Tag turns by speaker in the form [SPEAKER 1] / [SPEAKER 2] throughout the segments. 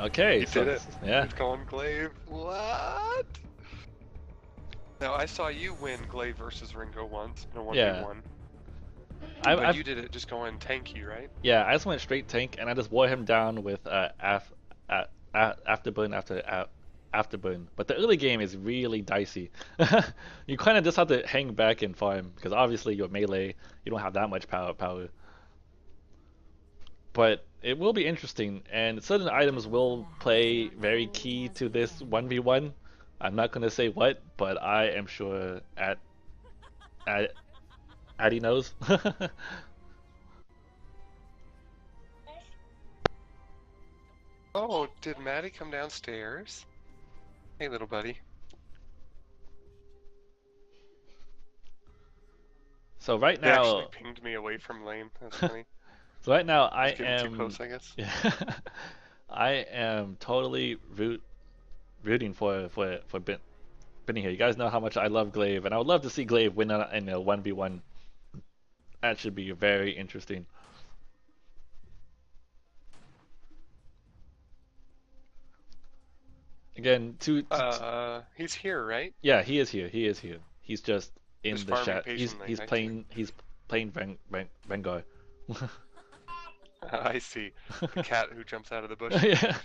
[SPEAKER 1] Okay,
[SPEAKER 2] You
[SPEAKER 1] so
[SPEAKER 2] did it.
[SPEAKER 1] yeah.
[SPEAKER 2] It's going Glaive. What? Now I saw you win Glaive versus Ringo once in a 1v1. But you did it just going tanky, right?
[SPEAKER 1] Yeah, I just went straight tank and I just wore him down with afterburn afterburn. But the early game is really dicey. You kind of just have to hang back and farm because obviously you're melee, you don't have that much power. But it will be interesting, and certain items will play very key to this 1v1. I'm not gonna say what, but I am sure at Addy knows.
[SPEAKER 2] Oh, did Maddie come downstairs? Hey, little buddy.
[SPEAKER 1] So right
[SPEAKER 2] They actually
[SPEAKER 1] now,
[SPEAKER 2] pinged me away from lane. That's funny.
[SPEAKER 1] so right now
[SPEAKER 2] I
[SPEAKER 1] I
[SPEAKER 2] was getting too
[SPEAKER 1] am,
[SPEAKER 2] close, I guess.
[SPEAKER 1] I am totally rooting for Binny here. You guys know how much I love Glaive, and I would love to see Glaive win in a 1v1. That should be very interesting. Again,
[SPEAKER 2] he's here, right?
[SPEAKER 1] yeah, he is here. He is here. He's just in
[SPEAKER 2] Just
[SPEAKER 1] the
[SPEAKER 2] farming
[SPEAKER 1] chat.
[SPEAKER 2] patiently.
[SPEAKER 1] He's playing Vanguard.
[SPEAKER 2] I see. The cat who jumps out of the bush.
[SPEAKER 1] Yeah.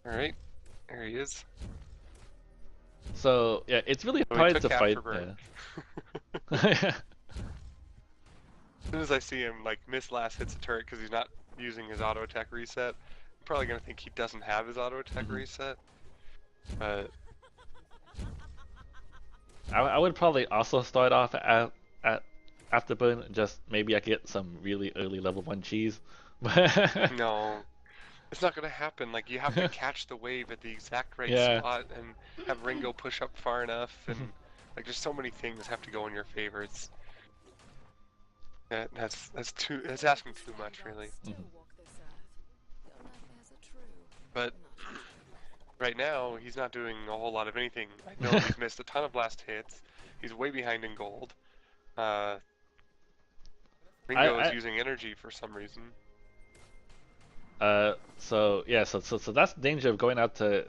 [SPEAKER 2] Alright. There he is.
[SPEAKER 1] So yeah, it's really
[SPEAKER 2] So
[SPEAKER 1] hard to fight.
[SPEAKER 2] As soon as I see him like miss last hits a turret because he's not using his auto attack reset, I'm probably gonna think he doesn't have his auto attack reset. But
[SPEAKER 1] I would probably also start off at Afterburn. Just maybe I could get some really early level 1 cheese.
[SPEAKER 2] no, it's not gonna happen. Like you have to catch the wave at the exact right spot and have Ringo push up far enough, and like there's so many things have to go in your favor. It's that's asking too much, really. But right now he's not doing a whole lot of anything. I know he's missed a ton of last hits. He's way behind in gold. Ringo is using energy for some reason.
[SPEAKER 1] So yeah, so that's the danger of going out to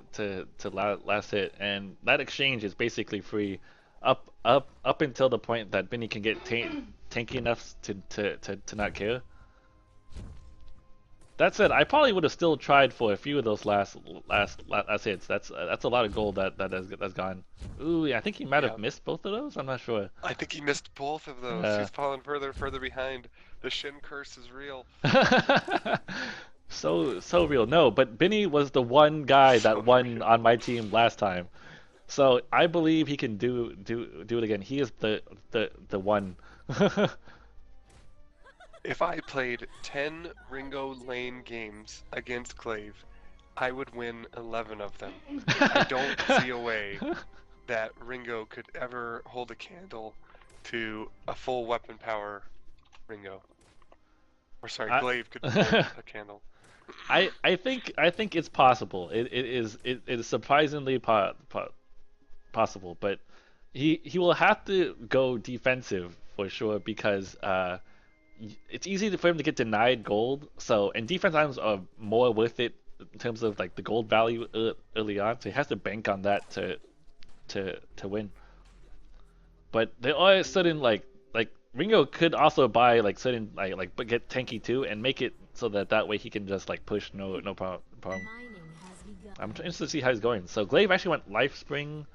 [SPEAKER 1] last hit, and that exchange is basically free, up until the point that Binny can get tanky enough to not care. That said, I probably would have still tried for a few of those last hits. That's a lot of gold that's gone. Ooh, yeah, I think he might have missed both of those. I'm not sure.
[SPEAKER 2] I think he missed both of those. He's fallen further behind. The Shin curse is real.
[SPEAKER 1] So real. No, but Binny was the one guy that won on my team last time, so I believe he can do it again. He is the one.
[SPEAKER 2] If I played 10 Ringo Lane games against Glaive, I would win 11 of them. I don't see a way that Ringo could ever hold a candle to a full weapon power Ringo. Or sorry, Glaive could hold a candle.
[SPEAKER 1] I think it's possible. It is surprisingly possible, but he will have to go defensive for sure because it's easy for him to get denied gold. So and defense items are more worth it in terms of like the gold value early on. So he has to bank on that to win. But there are certain like Ringo could also buy like certain but get tanky too and make it so that way he can just like push no problem. I'm interested to see how he's going. So Glaive actually went Life Spring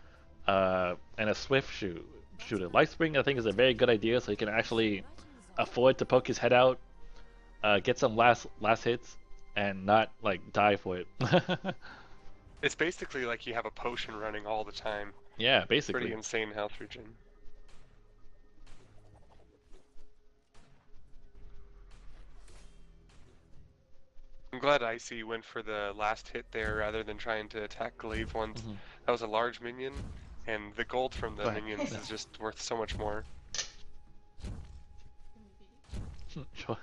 [SPEAKER 1] and a Swift shooter. Life Spring I think is a very good idea so he can actually afford to poke his head out, get some last hits, and not like die for it.
[SPEAKER 2] It's basically like you have a potion running all the time.
[SPEAKER 1] Yeah, basically.
[SPEAKER 2] Pretty insane health regen. I'm glad IISII went for the last hit there rather than trying to attack Glaive once. That was a large minion, and the gold from the minions is just worth so much more.
[SPEAKER 1] Sure.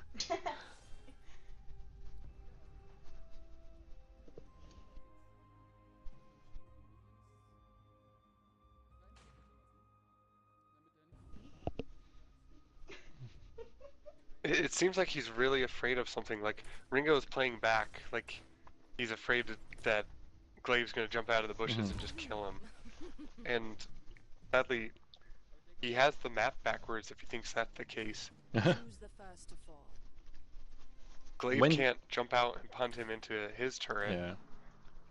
[SPEAKER 2] it seems like he's really afraid of something. Like Ringo's playing back, like he's afraid that Glaive's gonna jump out of the bushes and just kill him. And sadly, he has the map backwards if he thinks that's the case. Glaive can't jump out and punt him into his turret.
[SPEAKER 1] Yeah.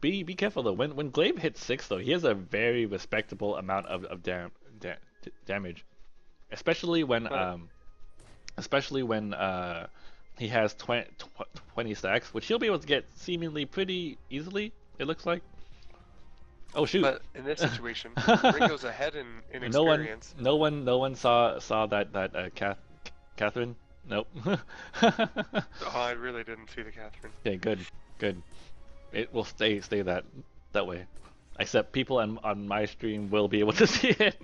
[SPEAKER 1] Be careful though. When Glaive hits 6 though, he has a very respectable amount of damage, especially when he has 20 stacks, which he'll be able to get seemingly pretty easily. It looks like. Oh shoot!
[SPEAKER 2] But in this situation, Ringo's ahead in experience.
[SPEAKER 1] No one saw that Catherine. Nope.
[SPEAKER 2] Oh, I really didn't see the Catherine.
[SPEAKER 1] Okay, good. It will stay that way. Except people on my stream will be able to see it.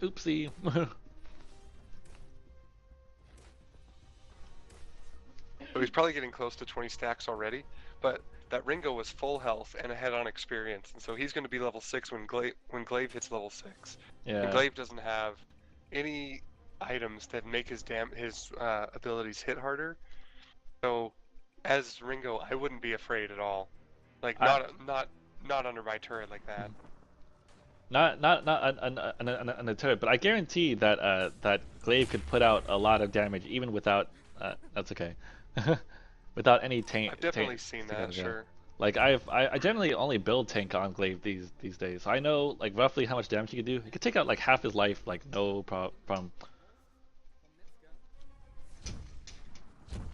[SPEAKER 1] Oopsie.
[SPEAKER 2] So he's probably getting close to 20 stacks already, but that Ringo was full health and ahead on experience, and so he's going to be level 6 when Glaive hits level 6.
[SPEAKER 1] Yeah.
[SPEAKER 2] And Glaive doesn't have any items that make his abilities hit harder. So, as Ringo, I wouldn't be afraid at all. Like not under my turret like that.
[SPEAKER 1] Not on a turret, but I guarantee that that Glaive could put out a lot of damage even without. That's okay. Without any tank.
[SPEAKER 2] I've definitely seen that. Sure.
[SPEAKER 1] Like I generally only build tank on Glaive these days. So I know like roughly how much damage he could do. He could take out like half his life, like no problem.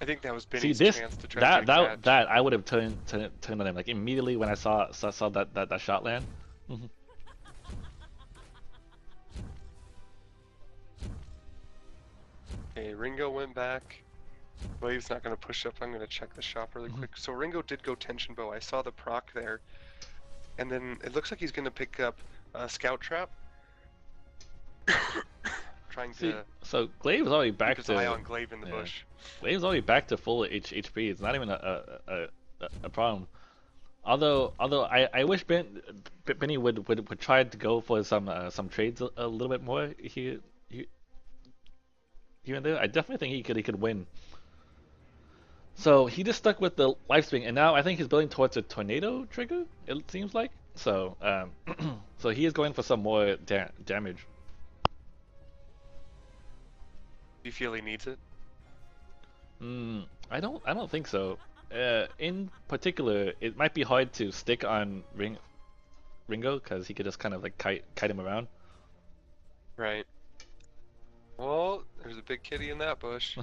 [SPEAKER 2] I think that was Binny's chance to try to catch.
[SPEAKER 1] That I would have turned on him like immediately when I saw that shot land.
[SPEAKER 2] Okay, Ringo went back. Glaive's not going to push up. I'm going to check the shop really quick. So Ringo did go tension bow. I saw the proc there. And then it looks like he's going to pick up a scout trap.
[SPEAKER 1] So Glaive's already back to
[SPEAKER 2] eye on Glaive in the bush.
[SPEAKER 1] Glaive's already back to full HP. It's not even a problem. Although I wish Benny would try to go for some trades a little bit more here and there. I definitely think he could win. So he just stuck with the life swing, and now I think he's building towards a tornado trigger. It seems like so. So he is going for some more damage.
[SPEAKER 2] Do you feel he needs it?
[SPEAKER 1] I don't think so. In particular, it might be hard to stick on Ringo because he could just kind of like kite him around.
[SPEAKER 2] Right. Well, there's a big kitty in that bush.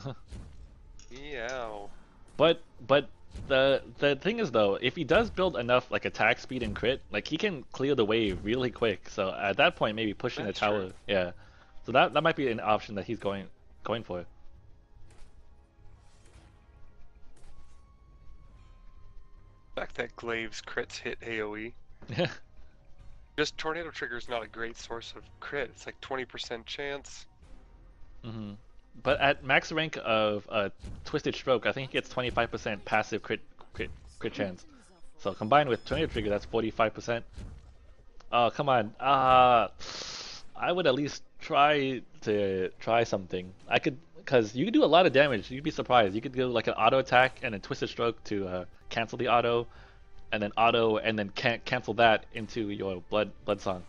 [SPEAKER 2] Meow.
[SPEAKER 1] But the thing is though, if he does build enough like attack speed and crit, like he can clear the wave really quick. So at that point, maybe pushing the tower. True. Yeah. So that might be an option that he's going for.
[SPEAKER 2] The fact that Glaive's crits hit AoE.
[SPEAKER 1] Yeah.
[SPEAKER 2] Just tornado trigger is not a great source of crit. It's like 20% chance.
[SPEAKER 1] But at max rank of Twisted Stroke, I think he gets 25% passive crit chance. So combined with tornado trigger, that's 45%. Oh come on! I would at least try something. I could, cause you could do a lot of damage. You'd be surprised. You could do like an auto attack and a Twisted Stroke to cancel the auto, and then auto, and then cancel that into your blood song.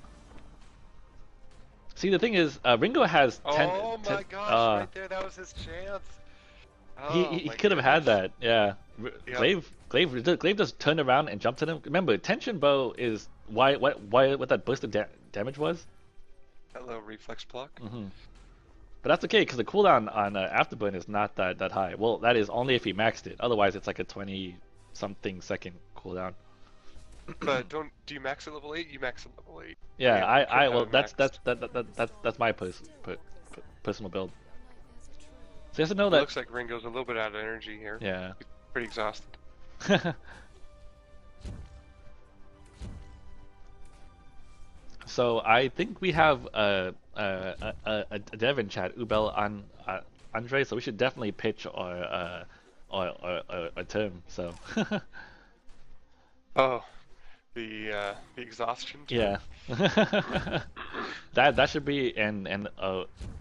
[SPEAKER 1] See, the thing is, Ringo has 10.
[SPEAKER 2] Oh my gosh! Right there, that was his chance. Oh,
[SPEAKER 1] he could have had that. Yeah.
[SPEAKER 2] Yep.
[SPEAKER 1] Glaive just turned around and jumped at him. Remember, tension bow is what that burst of damage was.
[SPEAKER 2] That little reflex block.
[SPEAKER 1] But that's okay because the cooldown on Afterburn is not that high. Well, that is only if he maxed it. Otherwise, it's like a 20-something second cooldown.
[SPEAKER 2] But do you max at level 8? You max at level 8.
[SPEAKER 1] Yeah, well that's my personal build. So you have to know that.
[SPEAKER 2] It looks like Ringo's a little bit out of energy here.
[SPEAKER 1] Yeah.
[SPEAKER 2] He's pretty exhausted.
[SPEAKER 1] So I think we have a dev in chat, Ubel on Andre. So we should definitely pitch our term. So.
[SPEAKER 2] Oh. the exhaustion
[SPEAKER 1] Yeah.
[SPEAKER 2] term.
[SPEAKER 1] That should be an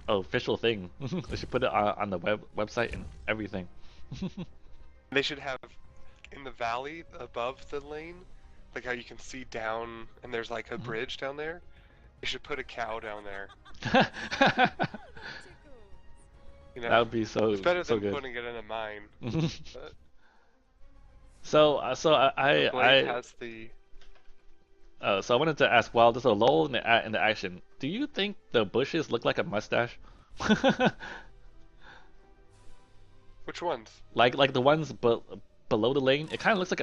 [SPEAKER 1] official thing. They should put it on the website and everything.
[SPEAKER 2] They should have in the valley above the lane, like how you can see down and there's like a bridge down there. They should put a cow down there. You
[SPEAKER 1] That
[SPEAKER 2] know,
[SPEAKER 1] would be so
[SPEAKER 2] it's better
[SPEAKER 1] so
[SPEAKER 2] than
[SPEAKER 1] good.
[SPEAKER 2] putting it in a mine. But
[SPEAKER 1] So
[SPEAKER 2] Glaive has the.
[SPEAKER 1] so I wanted to ask, while there's a lull in the action, do you think the bushes look like a mustache?
[SPEAKER 2] Which ones?
[SPEAKER 1] Like the ones below the lane, it kind of looks like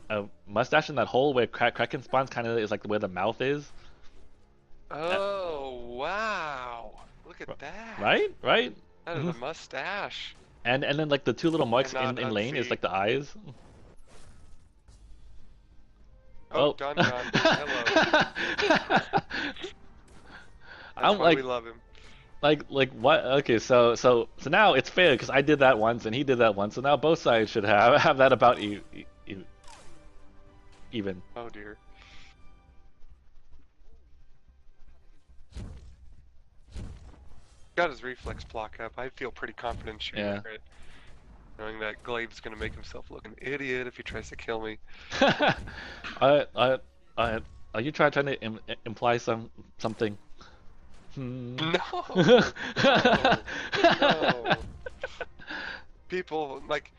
[SPEAKER 1] a mustache in that hole where Kraken spawns. Kind of is like where the mouth is.
[SPEAKER 2] Oh, wow. Look at that.
[SPEAKER 1] Right.
[SPEAKER 2] That is a mustache.
[SPEAKER 1] And then like the two little marks
[SPEAKER 2] Cannot
[SPEAKER 1] in lane is
[SPEAKER 2] unsee.
[SPEAKER 1] like the eyes.
[SPEAKER 2] Oh,
[SPEAKER 1] Oh.
[SPEAKER 2] DonJon, hello. That's
[SPEAKER 1] I'm
[SPEAKER 2] why
[SPEAKER 1] like
[SPEAKER 2] we love him.
[SPEAKER 1] like what? Okay, so now it's fair because I did that once and he did that once, so now both sides should have that about even.
[SPEAKER 2] Oh dear. Got his reflex block up. I feel pretty confident shooting
[SPEAKER 1] Yeah.
[SPEAKER 2] it. Knowing that Glaive's gonna make himself look an idiot if he tries to kill me.
[SPEAKER 1] I, I, are you trying to imply something?
[SPEAKER 2] No! No! No! People, like,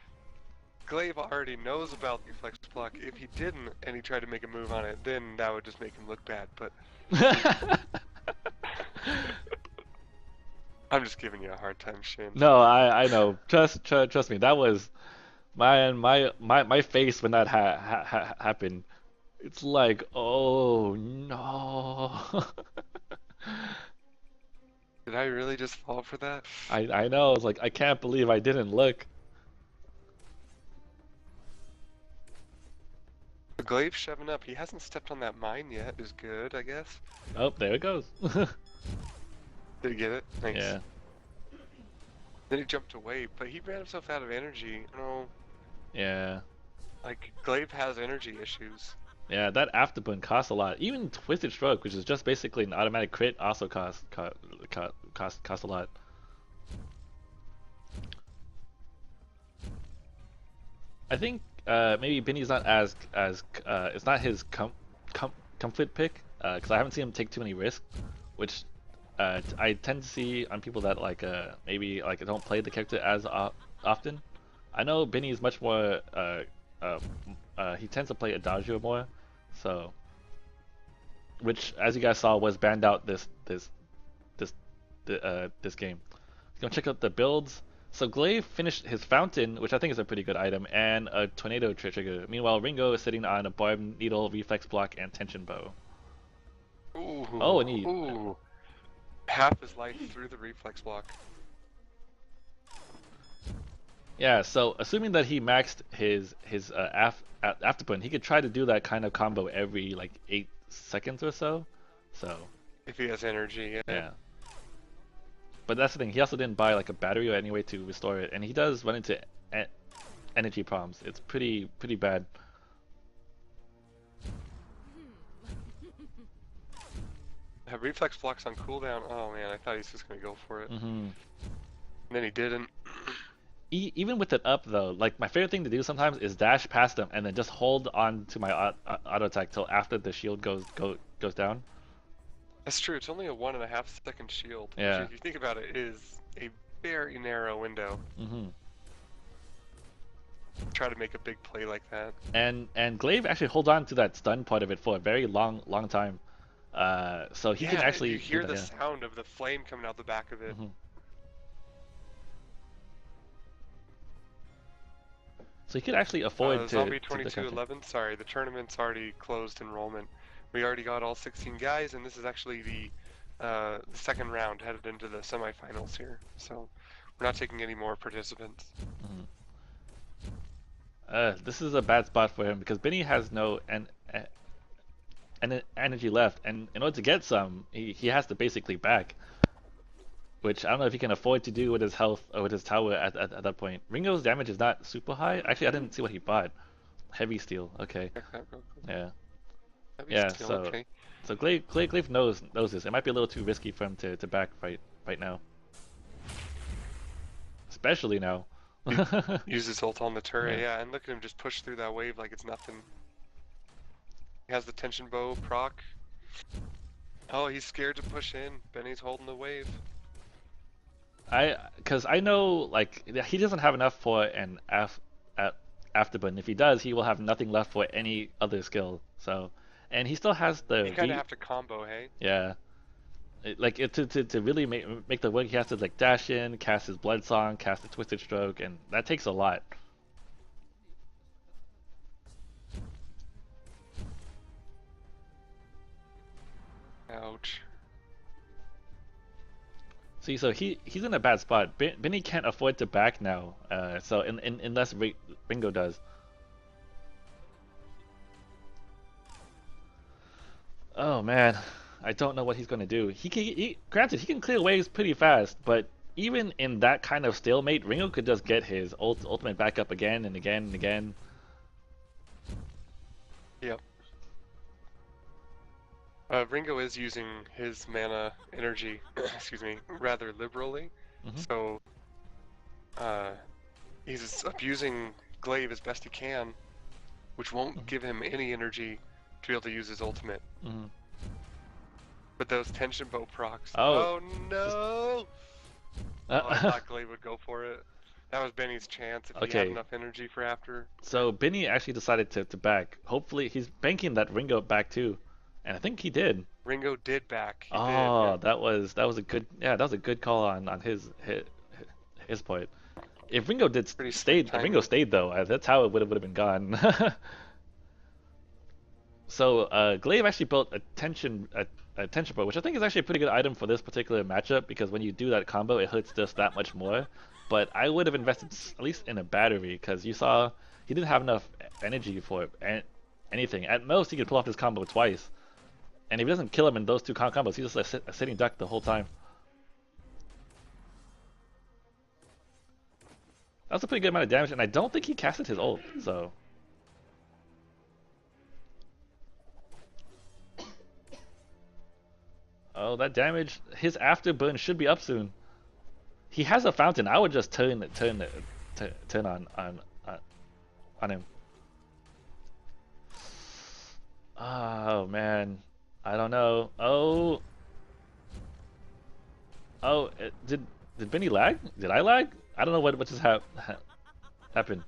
[SPEAKER 2] Glaive already knows about the reflex block. If he didn't and he tried to make a move on it, then that would just make him look bad, but I'm just giving you a hard time, Shin.
[SPEAKER 1] No, I know. Trust me. That was my face when that happened. It's like, oh no.
[SPEAKER 2] Did I really just fall for that?
[SPEAKER 1] I know. It's like I can't believe I didn't look.
[SPEAKER 2] The Glaive shoving up. He hasn't stepped on that mine yet. Is good, I guess.
[SPEAKER 1] Oh, there it goes.
[SPEAKER 2] Did he get it? Nice.
[SPEAKER 1] Yeah.
[SPEAKER 2] Then he jumped away, but he ran himself out of energy. You know,
[SPEAKER 1] Yeah.
[SPEAKER 2] like Glaive has energy issues.
[SPEAKER 1] Yeah, that afterburn costs a lot. Even Twisted Stroke, which is just basically an automatic crit, also costs a lot. I think maybe Binny's not as it's not his comfort pick because I haven't seen him take too many risks, which I tend to see on people that like maybe like don't play the character as often. I know Binny is much more he tends to play Adagio more, so which as you guys saw was banned out this game. Go check out the builds. So Glaive finished his fountain, which I think is a pretty good item, and a tornado trigger. Meanwhile, Ringo is sitting on a barb needle, reflex block, and tension bow.
[SPEAKER 2] Ooh.
[SPEAKER 1] Oh, and he
[SPEAKER 2] Ooh. Half his life through the reflex block.
[SPEAKER 1] yeah. So assuming that he maxed his afterburn, he could try to do that kind of combo every like 8 seconds or so. So
[SPEAKER 2] If he has energy, yeah.
[SPEAKER 1] yeah. But that's the thing. He also didn't buy like a battery or any way to restore it, and he does run into energy problems. It's pretty bad.
[SPEAKER 2] Have reflex blocks on cooldown. Oh man, I thought he was just gonna go for it.
[SPEAKER 1] Hmm.
[SPEAKER 2] And then he didn't.
[SPEAKER 1] Even with it up though, like my favorite thing to do sometimes is dash past them and then just hold on to my auto attack till after the shield goes down.
[SPEAKER 2] That's true. It's only a 1.5 second shield.
[SPEAKER 1] Yeah.
[SPEAKER 2] Which, if you think about it, is a very narrow window.
[SPEAKER 1] Hmm.
[SPEAKER 2] Try to make a big play like that.
[SPEAKER 1] And Glaive actually holds on to that stun part of it for a very long time. So he can actually
[SPEAKER 2] you hear
[SPEAKER 1] do
[SPEAKER 2] the
[SPEAKER 1] that, yeah.
[SPEAKER 2] sound of the flame coming out the back of it.
[SPEAKER 1] Mhm. So he could actually afford to
[SPEAKER 2] Zombie
[SPEAKER 1] to the content.
[SPEAKER 2] 2211. Sorry, the tournament's already closed enrollment. We already got all 16 guys, and this is actually the second round headed into the semifinals here. So we're not taking any more participants.
[SPEAKER 1] This is a bad spot for him because Binny has no energy left, and in order to get some, he has to basically back, which I don't know if he can afford to do with his health or with his tower at that point. Ringo's damage is not super high. Actually, I didn't see what he bought. Heavy steel. Okay. Yeah.
[SPEAKER 2] That'd be
[SPEAKER 1] Yeah,
[SPEAKER 2] still
[SPEAKER 1] so
[SPEAKER 2] okay.
[SPEAKER 1] Glaive knows this. It might be a little too risky for him to back right now, especially now.
[SPEAKER 2] Use his ult on the turret,
[SPEAKER 1] Yeah.
[SPEAKER 2] yeah, and look at him just push through that wave like it's nothing. He has the tension bow proc. Oh, he's scared to push in. Benny's holding the wave.
[SPEAKER 1] Cause I know like he doesn't have enough for an afterburn. If he does, he will have nothing left for any other skill. So, and he still has
[SPEAKER 2] You
[SPEAKER 1] the
[SPEAKER 2] kind of
[SPEAKER 1] V.
[SPEAKER 2] have to combo, hey?
[SPEAKER 1] Yeah. To really make the work, he has to like dash in, cast his Blood Song, cast the Twisted Stroke, and that takes a lot.
[SPEAKER 2] Ouch.
[SPEAKER 1] See, so he's in a bad spot. Benny can't afford to back now. So unless Ringo does. Oh man, I don't know what he's gonna do. Granted, he can clear waves pretty fast, but even in that kind of stalemate, Ringo could just get his ultimate back up again and again and again.
[SPEAKER 2] Yep. Ringo is using his mana energy, excuse me, rather liberally. So, he's abusing Glaive as best he can, which won't give him any energy to be able to use his ultimate. But those tension bow procs. Oh no! I thought Glaive would go for it. That was Benny's chance if he had enough energy for after.
[SPEAKER 1] So Benny actually decided to back. Hopefully he's banking that Ringo back too. And I think he did.Ringo
[SPEAKER 2] did back. He
[SPEAKER 1] did.
[SPEAKER 2] Yeah.
[SPEAKER 1] that was a good call on his point. If Ringo stayed though, that's how it would have been gone. So Glaive actually built a tension bow, which I think is actually a pretty good item for this particular matchup because when you do that combo, it hurts just that much more. But I would have invested at least in a battery because you saw he didn't have enough energy for anything. At most, he could pull off this combo twice, and if he doesn't kill him in those two combos, he's just a sitting duck the whole time. That's a pretty good amount of damage, and I don't think he casted his ult, so. Oh, that damage! His afterburn should be up soon. He has a fountain. I would just turn on him. Oh man, I don't know. Did Benny lag? Did I lag? I don't know what just happened.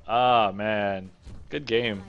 [SPEAKER 1] Ah man, good game.